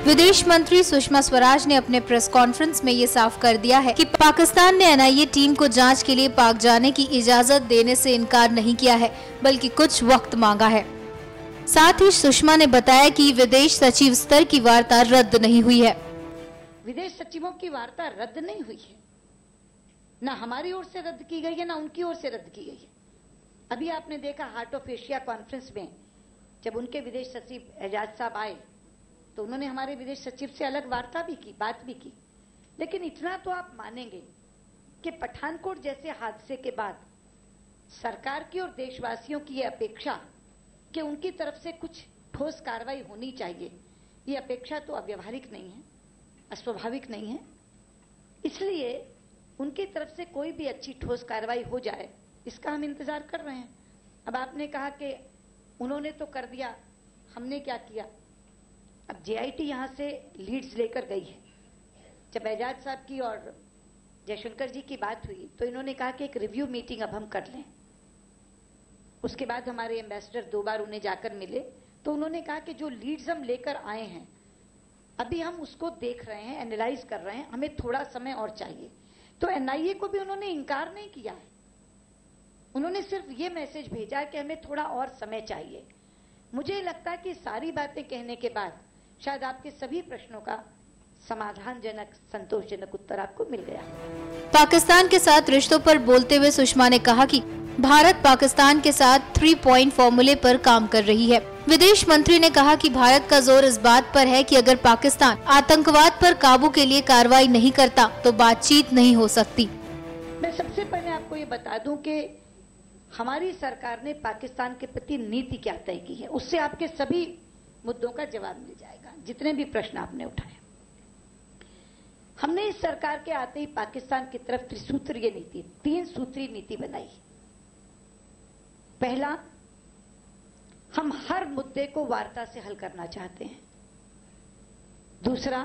विदेश मंत्री सुषमा स्वराज ने अपने प्रेस कॉन्फ्रेंस में ये साफ कर दिया है कि पाकिस्तान ने NIA टीम को जांच के लिए पाक जाने की इजाजत देने से इनकार नहीं किया है, बल्कि कुछ वक्त मांगा है। साथ ही सुषमा ने बताया कि विदेश सचिव स्तर की वार्ता रद्द नहीं हुई है। विदेश सचिवों की वार्ता रद्द नहीं हुई है, न हमारी ओर से रद्द की गई है, न उनकी ओर से रद्द की गई है। अभी आपने देखा हार्ट ऑफ एशिया कॉन्फ्रेंस में जब उनके विदेश सचिव एजाज साहब आए तो उन्होंने हमारे विदेश सचिव से अलग वार्ता भी की, बात भी की। लेकिन इतना तो आप मानेंगे कि पठानकोट जैसे हादसे के बाद सरकार की और देशवासियों की ये अपेक्षा कि उनकी तरफ से कुछ ठोस कार्रवाई होनी चाहिए, ये अपेक्षा तो अव्यावहारिक नहीं है, अस्वाभाविक नहीं है। इसलिए उनकी तरफ से कोई भी अच्छी ठोस कार्रवाई हो जाए, इसका हम इंतजार कर रहे हैं। अब आपने कहा कि उन्होंने तो कर दिया, हमने क्या किया। अब JIT यहां से लीड्स लेकर गई है। जब एजाज साहब की और जयशंकर जी की बात हुई तो इन्होंने कहा कि एक रिव्यू मीटिंग अब हम कर लें। उसके बाद हमारे एम्बेसडर 2 बार उन्हें जाकर मिले तो उन्होंने कहा कि जो लीड्स हम लेकर आए हैं अभी हम उसको देख रहे हैं, एनालाइज कर रहे हैं, हमें थोड़ा समय और चाहिए। तो NIA को भी उन्होंने इनकार नहीं किया है, उन्होंने सिर्फ ये मैसेज भेजा है कि हमें थोड़ा और समय चाहिए। मुझे लगता है कि सारी बातें कहने के बाद शायद आपके सभी प्रश्नों का समाधानजनक, संतोषजनक उत्तर आपको मिल गया। पाकिस्तान के साथ रिश्तों पर बोलते हुए सुषमा ने कहा कि भारत पाकिस्तान के साथ 3 पॉइंट फॉर्मूले पर काम कर रही है। विदेश मंत्री ने कहा कि भारत का जोर इस बात पर है कि अगर पाकिस्तान आतंकवाद पर काबू के लिए कार्रवाई नहीं करता तो बातचीत नहीं हो सकती। मैं सबसे पहले आपको ये बता दूं कि हमारी सरकार ने पाकिस्तान के प्रति नीति क्या तय की है, उससे आपके सभी मुद्दों का जवाब मिल जाएगा, जितने भी प्रश्न आपने उठाए। हमने इस सरकार के आते ही पाकिस्तान की तरफ त्रिसूत्रीय नीति, 3 सूत्री नीति बनाई। पहला, हम हर मुद्दे को वार्ता से हल करना चाहते हैं। दूसरा,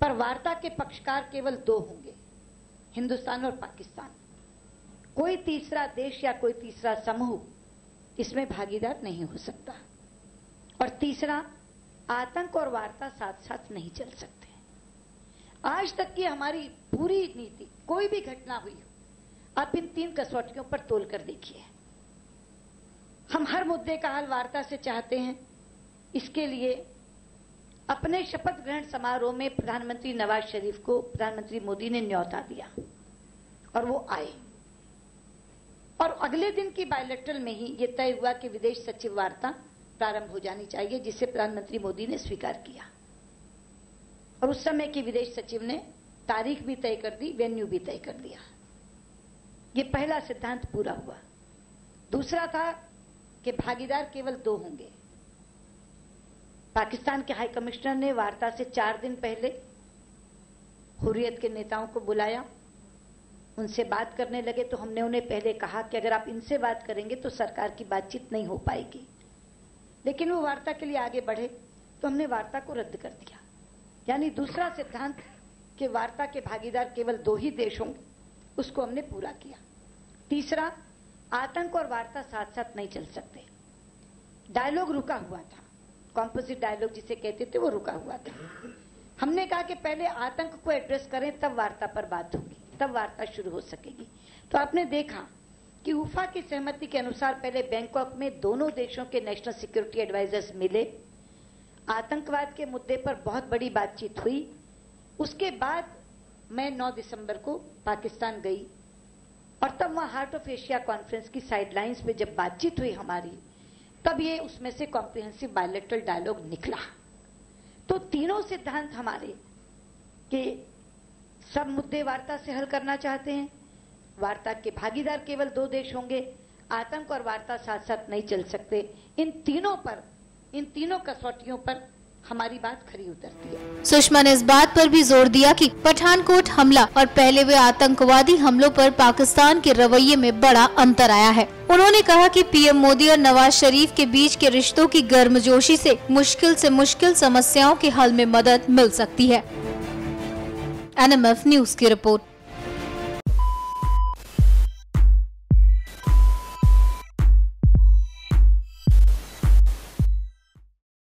पर वार्ता के पक्षकार केवल 2 होंगे, हिंदुस्तान और पाकिस्तान। कोई तीसरा देश या कोई तीसरा समूह इसमें भागीदार नहीं हो सकता। और तीसरा, आतंक और वार्ता साथ साथ नहीं चल सकते। आज तक की हमारी पूरी नीति, कोई भी घटना हुई हो, आप इन 3 कसौटियों पर तोल कर देखिए। हम हर मुद्दे का हल वार्ता से चाहते हैं। इसके लिए अपने शपथ ग्रहण समारोह में प्रधानमंत्री नवाज शरीफ को प्रधानमंत्री मोदी ने न्योता दिया और वो आए, और अगले दिन की बायलैटरल में ही ये तय हुआ कि विदेश सचिव वार्ता प्रारंभ हो जानी चाहिए, जिसे प्रधानमंत्री मोदी ने स्वीकार किया। और उस समय की विदेश सचिव ने तारीख भी तय कर दी, वेन्यू भी तय कर दिया। ये पहला सिद्धांत पूरा हुआ। दूसरा था कि भागीदार केवल 2 होंगे। पाकिस्तान के हाई कमिश्नर ने वार्ता से 4 दिन पहले हुर्रियत के नेताओं को बुलाया, उनसे बात करने लगे। तो हमने उन्हें पहले कहा कि अगर आप इनसे बात करेंगे तो सरकार की बातचीत नहीं हो पाएगी। लेकिन वो वार्ता के लिए आगे बढ़े तो हमने वार्ता को रद्द कर दिया। यानी दूसरा सिद्धांत कि वार्ता के भागीदार केवल 2 ही देश होंगे, उसको हमने पूरा किया। तीसरा, आतंक और वार्ता साथ साथ नहीं चल सकते। डायलॉग रुका हुआ था, कॉम्पोजिट डायलॉग जिसे कहते थे, वो रुका हुआ था। हमने कहा कि पहले आतंक को एड्रेस करें, तब वार्ता पर बात होगी, तब वार्ता शुरू हो सकेगी। तो आपने देखा कि उफा की सहमति के अनुसार पहले बैंकॉक में दोनों देशों के नेशनल सिक्योरिटी एडवाइजर्स मिले, आतंकवाद के मुद्दे पर बहुत बड़ी बातचीत हुई। उसके बाद मैं 9 दिसंबर को पाकिस्तान गई और तब वहां हार्ट ऑफ एशिया कॉन्फ्रेंस की साइडलाइंस पे जब बातचीत हुई हमारी, तब ये उसमें से कॉम्प्रिहेंसिव बायलैटरल डायलॉग निकला। तो तीनों सिद्धांत हमारे कि सब मुद्दे वार्ता से हल करना चाहते हैं, वार्ता के भागीदार केवल 2 देश होंगे, आतंक और वार्ता साथ साथ नहीं चल सकते, इन तीनों कसौटियों पर हमारी बात खरी उतरती है। सुषमा ने इस बात पर भी जोर दिया कि पठानकोट हमला और पहले हुए आतंकवादी हमलों पर पाकिस्तान के रवैये में बड़ा अंतर आया है। उन्होंने कहा कि PM मोदी और नवाज शरीफ के बीच के रिश्तों की गर्मजोशी से मुश्किल समस्याओं के हल में मदद मिल सकती है। NMF न्यूज की रिपोर्ट।